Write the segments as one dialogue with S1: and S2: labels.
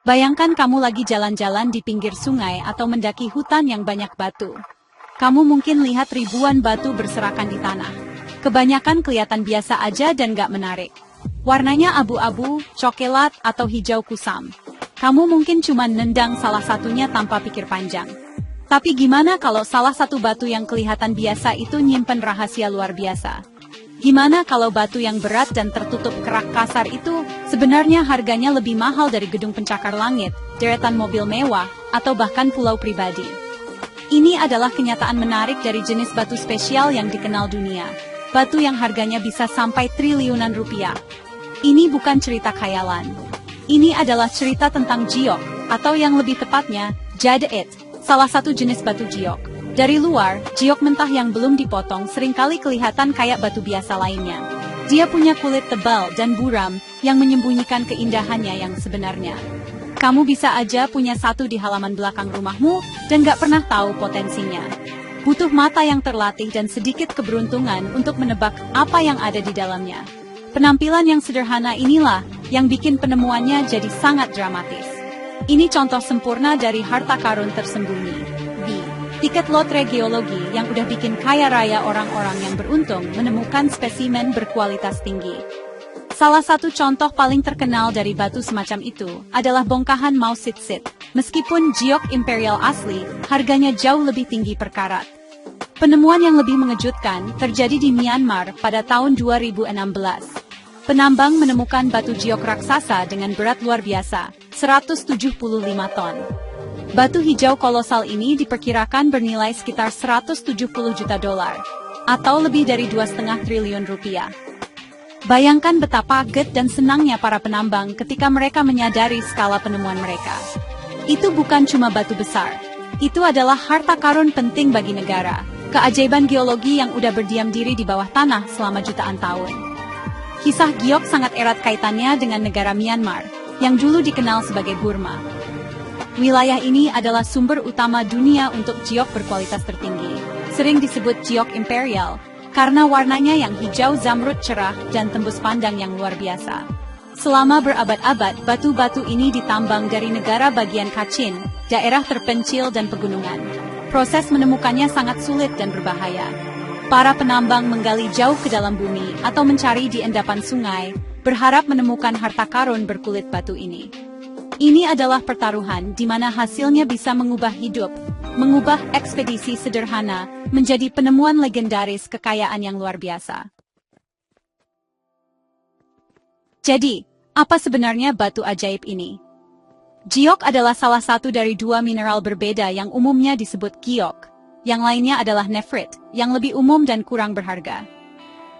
S1: Bayangkan kamu lagi jalan-jalan di pinggir sungai atau mendaki hutan yang banyak batu. Kamu mungkin lihat ribuan batu berserakan di tanah. Kebanyakan kelihatan biasa aja dan gak menarik. Warnanya abu-abu, coklat, atau hijau kusam. Kamu mungkin cuma nendang salah satunya tanpa pikir panjang. Tapi gimana kalau salah satu batu yang kelihatan biasa itu nyimpen rahasia luar biasa? Gimana kalau batu yang berat dan tertutup kerak kasar itu sebenarnya harganya lebih mahal dari gedung pencakar langit, deretan mobil mewah, atau bahkan pulau pribadi? Ini adalah kenyataan menarik dari jenis batu spesial yang dikenal dunia. Batu yang harganya bisa sampai triliunan rupiah. Ini bukan cerita khayalan. Ini adalah cerita tentang giok, atau yang lebih tepatnya, jadeit, salah satu jenis batu giok. Dari luar, giok mentah yang belum dipotong seringkali kelihatan kayak batu biasa lainnya. Dia punya kulit tebal dan buram yang menyembunyikan keindahannya yang sebenarnya. Kamu bisa aja punya satu di halaman belakang rumahmu dan gak pernah tahu potensinya. Butuh mata yang terlatih dan sedikit keberuntungan untuk menebak apa yang ada di dalamnya. Penampilan yang sederhana inilah yang bikin penemuannya jadi sangat dramatis. Ini contoh sempurna dari harta karun tersembunyi. Tiket lotre geologi yang udah bikin kaya raya orang-orang yang beruntung menemukan spesimen berkualitas tinggi. Salah satu contoh paling terkenal dari batu semacam itu adalah bongkahan Mao Sitsit. Meskipun giok imperial asli, harganya jauh lebih tinggi per karat. Penemuan yang lebih mengejutkan terjadi di Myanmar pada tahun 2016. Penambang menemukan batu giok raksasa dengan berat luar biasa, 175 ton. Batu hijau kolosal ini diperkirakan bernilai sekitar 170 juta dolar, atau lebih dari 2,5 triliun rupiah. Bayangkan betapa kaget dan senangnya para penambang ketika mereka menyadari skala penemuan mereka. Itu bukan cuma batu besar, itu adalah harta karun penting bagi negara, keajaiban geologi yang udah berdiam diri di bawah tanah selama jutaan tahun. Kisah giok sangat erat kaitannya dengan negara Myanmar, yang dulu dikenal sebagai Burma. Wilayah ini adalah sumber utama dunia untuk giok berkualitas tertinggi. Sering disebut giok imperial, karena warnanya yang hijau zamrud cerah dan tembus pandang yang luar biasa. Selama berabad-abad, batu-batu ini ditambang dari negara bagian Kachin, daerah terpencil dan pegunungan. Proses menemukannya sangat sulit dan berbahaya. Para penambang menggali jauh ke dalam bumi atau mencari di endapan sungai, berharap menemukan harta karun berkulit batu ini. Ini adalah pertaruhan di mana hasilnya bisa mengubah hidup, mengubah ekspedisi sederhana menjadi penemuan legendaris kekayaan yang luar biasa. Jadi, apa sebenarnya batu ajaib ini? Giok adalah salah satu dari dua mineral berbeda yang umumnya disebut giok. Yang lainnya adalah nefrit, yang lebih umum dan kurang berharga.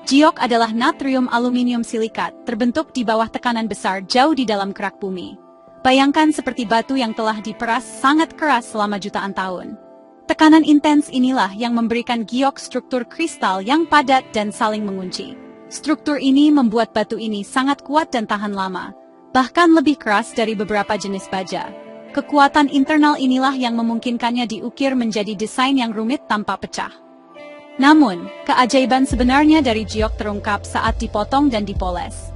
S1: Giok adalah natrium aluminium silikat, terbentuk di bawah tekanan besar jauh di dalam kerak bumi. Bayangkan seperti batu yang telah diperas sangat keras selama jutaan tahun. Tekanan intens inilah yang memberikan giok struktur kristal yang padat dan saling mengunci. Struktur ini membuat batu ini sangat kuat dan tahan lama, bahkan lebih keras dari beberapa jenis baja. Kekuatan internal inilah yang memungkinkannya diukir menjadi desain yang rumit tanpa pecah. Namun, keajaiban sebenarnya dari giok terungkap saat dipotong dan dipoles.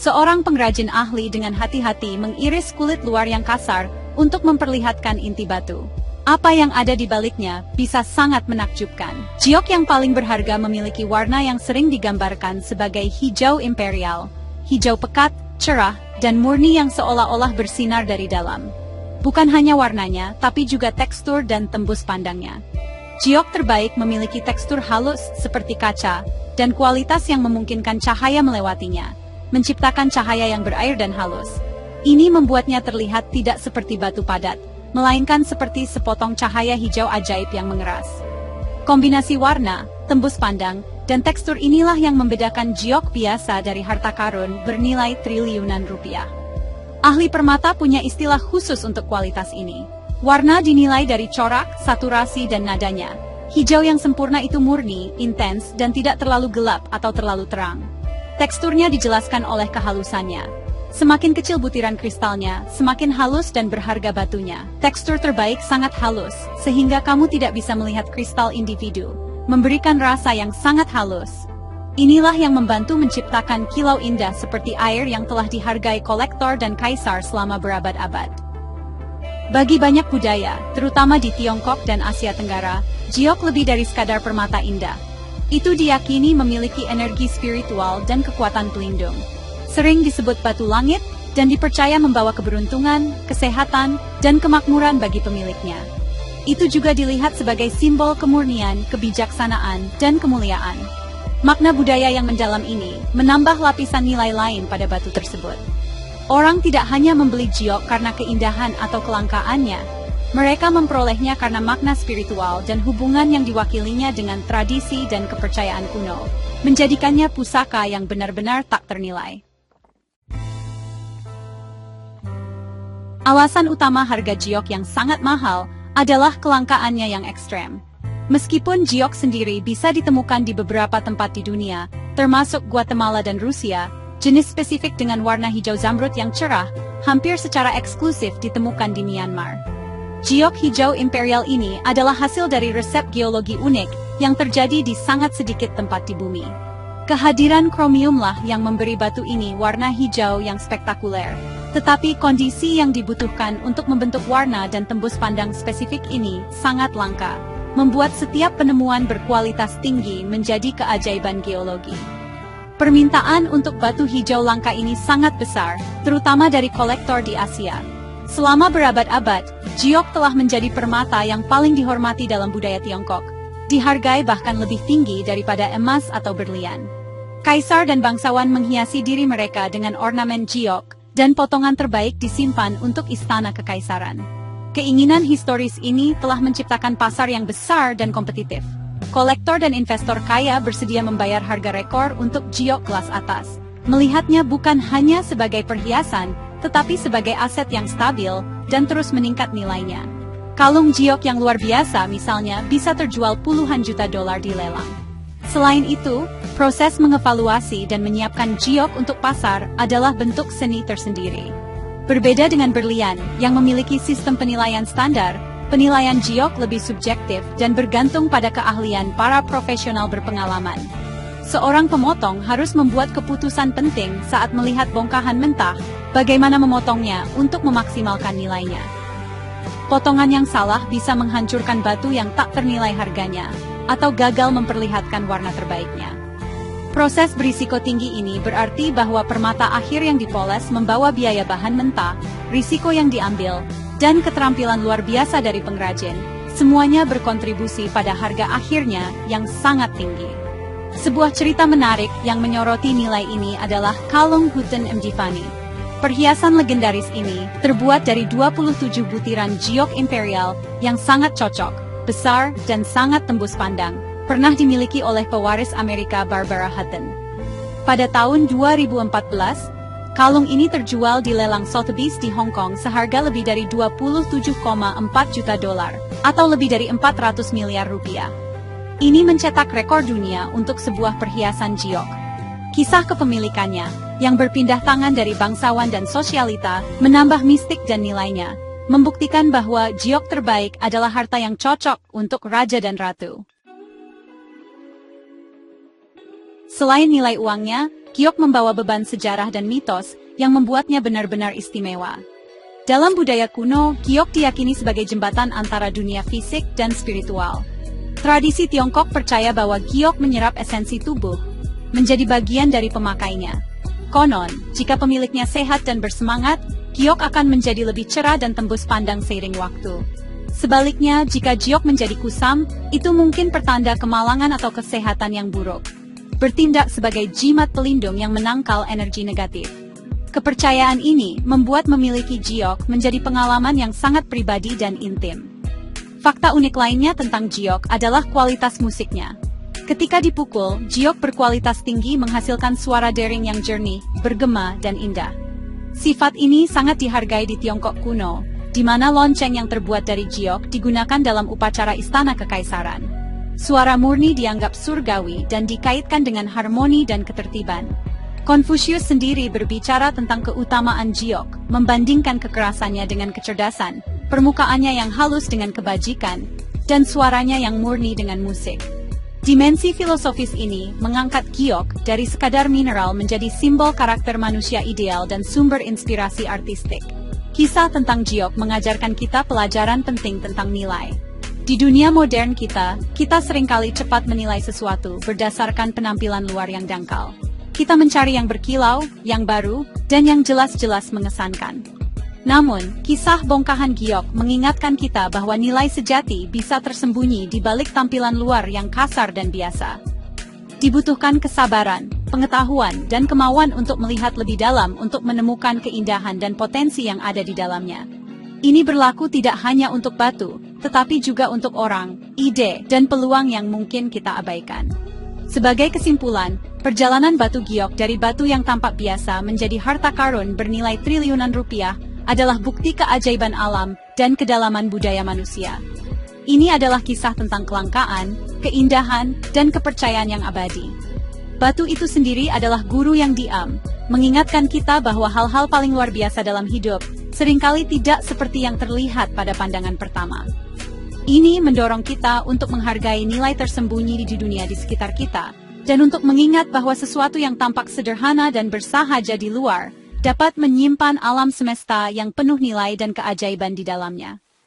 S1: Seorang pengrajin ahli dengan hati-hati mengiris kulit luar yang kasar untuk memperlihatkan inti batu. Apa yang ada di baliknya bisa sangat menakjubkan. Giok yang paling berharga memiliki warna yang sering digambarkan sebagai hijau imperial, hijau pekat, cerah, dan murni yang seolah-olah bersinar dari dalam. Bukan hanya warnanya, tapi juga tekstur dan tembus pandangnya. Giok terbaik memiliki tekstur halus seperti kaca, dan kualitas yang memungkinkan cahaya melewatinya, menciptakan cahaya yang berair dan halus. Ini membuatnya terlihat tidak seperti batu padat, melainkan seperti sepotong cahaya hijau ajaib yang mengeras. Kombinasi warna, tembus pandang, dan tekstur inilah yang membedakan giok biasa dari harta karun bernilai triliunan rupiah. Ahli permata punya istilah khusus untuk kualitas ini. Warna dinilai dari corak, saturasi, dan nadanya. Hijau yang sempurna itu murni, intens, dan tidak terlalu gelap atau terlalu terang. Teksturnya dijelaskan oleh kehalusannya. Semakin kecil butiran kristalnya, semakin halus dan berharga batunya. Tekstur terbaik sangat halus, sehingga kamu tidak bisa melihat kristal individu, memberikan rasa yang sangat halus. Inilah yang membantu menciptakan kilau indah seperti air yang telah dihargai kolektor dan kaisar selama berabad-abad. Bagi banyak budaya, terutama di Tiongkok dan Asia Tenggara, giok lebih dari sekadar permata indah. Itu diyakini memiliki energi spiritual dan kekuatan pelindung. Sering disebut batu langit, dan dipercaya membawa keberuntungan, kesehatan, dan kemakmuran bagi pemiliknya. Itu juga dilihat sebagai simbol kemurnian, kebijaksanaan, dan kemuliaan. Makna budaya yang mendalam ini menambah lapisan nilai lain pada batu tersebut. Orang tidak hanya membeli giok karena keindahan atau kelangkaannya, mereka memperolehnya karena makna spiritual dan hubungan yang diwakilinya dengan tradisi dan kepercayaan kuno, menjadikannya pusaka yang benar-benar tak ternilai. Alasan utama harga giok yang sangat mahal adalah kelangkaannya yang ekstrem. Meskipun giok sendiri bisa ditemukan di beberapa tempat di dunia, termasuk Guatemala dan Rusia, jenis spesifik dengan warna hijau zamrud yang cerah hampir secara eksklusif ditemukan di Myanmar. Giok hijau imperial ini adalah hasil dari resep geologi unik yang terjadi di sangat sedikit tempat di bumi. Kehadiran kromiumlah yang memberi batu ini warna hijau yang spektakuler. Tetapi kondisi yang dibutuhkan untuk membentuk warna dan tembus pandang spesifik ini sangat langka, membuat setiap penemuan berkualitas tinggi menjadi keajaiban geologi. Permintaan untuk batu hijau langka ini sangat besar, terutama dari kolektor di Asia. Selama berabad-abad, giok telah menjadi permata yang paling dihormati dalam budaya Tiongkok, dihargai bahkan lebih tinggi daripada emas atau berlian. Kaisar dan bangsawan menghiasi diri mereka dengan ornamen giok, dan potongan terbaik disimpan untuk istana kekaisaran. Keinginan historis ini telah menciptakan pasar yang besar dan kompetitif. Kolektor dan investor kaya bersedia membayar harga rekor untuk giok kelas atas, melihatnya bukan hanya sebagai perhiasan, tetapi sebagai aset yang stabil dan terus meningkat nilainya. Kalung giok yang luar biasa misalnya bisa terjual puluhan juta dolar di lelang. Selain itu, proses mengevaluasi dan menyiapkan giok untuk pasar adalah bentuk seni tersendiri. Berbeda dengan berlian, yang memiliki sistem penilaian standar, penilaian giok lebih subjektif dan bergantung pada keahlian para profesional berpengalaman. Seorang pemotong harus membuat keputusan penting saat melihat bongkahan mentah, bagaimana memotongnya untuk memaksimalkan nilainya. Potongan yang salah bisa menghancurkan batu yang tak ternilai harganya, atau gagal memperlihatkan warna terbaiknya. Proses berisiko tinggi ini berarti bahwa permata akhir yang dipoles membawa biaya bahan mentah, risiko yang diambil, dan keterampilan luar biasa dari pengrajin. Semuanya berkontribusi pada harga akhirnya yang sangat tinggi. Sebuah cerita menarik yang menyoroti nilai ini adalah kalung Hutan Mdivani. Perhiasan legendaris ini terbuat dari 27 butiran giok imperial yang sangat cocok, besar, dan sangat tembus pandang. Pernah dimiliki oleh pewaris Amerika Barbara Hutton. Pada tahun 2014, kalung ini terjual di lelang Sotheby's di Hong Kong seharga lebih dari 27,4 juta dolar, atau lebih dari 400 miliar rupiah. Ini mencetak rekor dunia untuk sebuah perhiasan giok. Kisah kepemilikannya, yang berpindah tangan dari bangsawan dan sosialita, menambah mistik dan nilainya, membuktikan bahwa giok terbaik adalah harta yang cocok untuk raja dan ratu. Selain nilai uangnya, giok membawa beban sejarah dan mitos yang membuatnya benar-benar istimewa. Dalam budaya kuno, giok diyakini sebagai jembatan antara dunia fisik dan spiritual. Tradisi Tiongkok percaya bahwa giok menyerap esensi tubuh, menjadi bagian dari pemakainya. Konon, jika pemiliknya sehat dan bersemangat, giok akan menjadi lebih cerah dan tembus pandang seiring waktu. Sebaliknya, jika giok menjadi kusam, itu mungkin pertanda kemalangan atau kesehatan yang buruk. Bertindak sebagai jimat pelindung yang menangkal energi negatif. Kepercayaan ini membuat memiliki giok menjadi pengalaman yang sangat pribadi dan intim. Fakta unik lainnya tentang giok adalah kualitas musiknya. Ketika dipukul, giok berkualitas tinggi menghasilkan suara dering yang jernih, bergema, dan indah. Sifat ini sangat dihargai di Tiongkok kuno, di mana lonceng yang terbuat dari giok digunakan dalam upacara istana kekaisaran. Suara murni dianggap surgawi dan dikaitkan dengan harmoni dan ketertiban. Konfusius sendiri berbicara tentang keutamaan giok, membandingkan kekerasannya dengan kecerdasan, permukaannya yang halus dengan kebajikan, dan suaranya yang murni dengan musik. Dimensi filosofis ini mengangkat giok dari sekadar mineral menjadi simbol karakter manusia ideal dan sumber inspirasi artistik. Kisah tentang giok mengajarkan kita pelajaran penting tentang nilai. Di dunia modern kita seringkali cepat menilai sesuatu berdasarkan penampilan luar yang dangkal. Kita mencari yang berkilau, yang baru, dan yang jelas-jelas mengesankan. Namun, kisah bongkahan giok mengingatkan kita bahwa nilai sejati bisa tersembunyi di balik tampilan luar yang kasar dan biasa. Dibutuhkan kesabaran, pengetahuan, dan kemauan untuk melihat lebih dalam untuk menemukan keindahan dan potensi yang ada di dalamnya. Ini berlaku tidak hanya untuk batu, tetapi juga untuk orang, ide, dan peluang yang mungkin kita abaikan. Sebagai kesimpulan, perjalanan batu giok dari batu yang tampak biasa menjadi harta karun bernilai triliunan rupiah adalah bukti keajaiban alam dan kedalaman budaya manusia. Ini adalah kisah tentang kelangkaan, keindahan, dan kepercayaan yang abadi. Batu itu sendiri adalah guru yang diam, mengingatkan kita bahwa hal-hal paling luar biasa dalam hidup seringkali tidak seperti yang terlihat pada pandangan pertama. Ini mendorong kita untuk menghargai nilai tersembunyi di dunia di sekitar kita, dan untuk mengingat bahwa sesuatu yang tampak sederhana dan bersahaja di luar dapat menyimpan alam semesta yang penuh nilai dan keajaiban di dalamnya.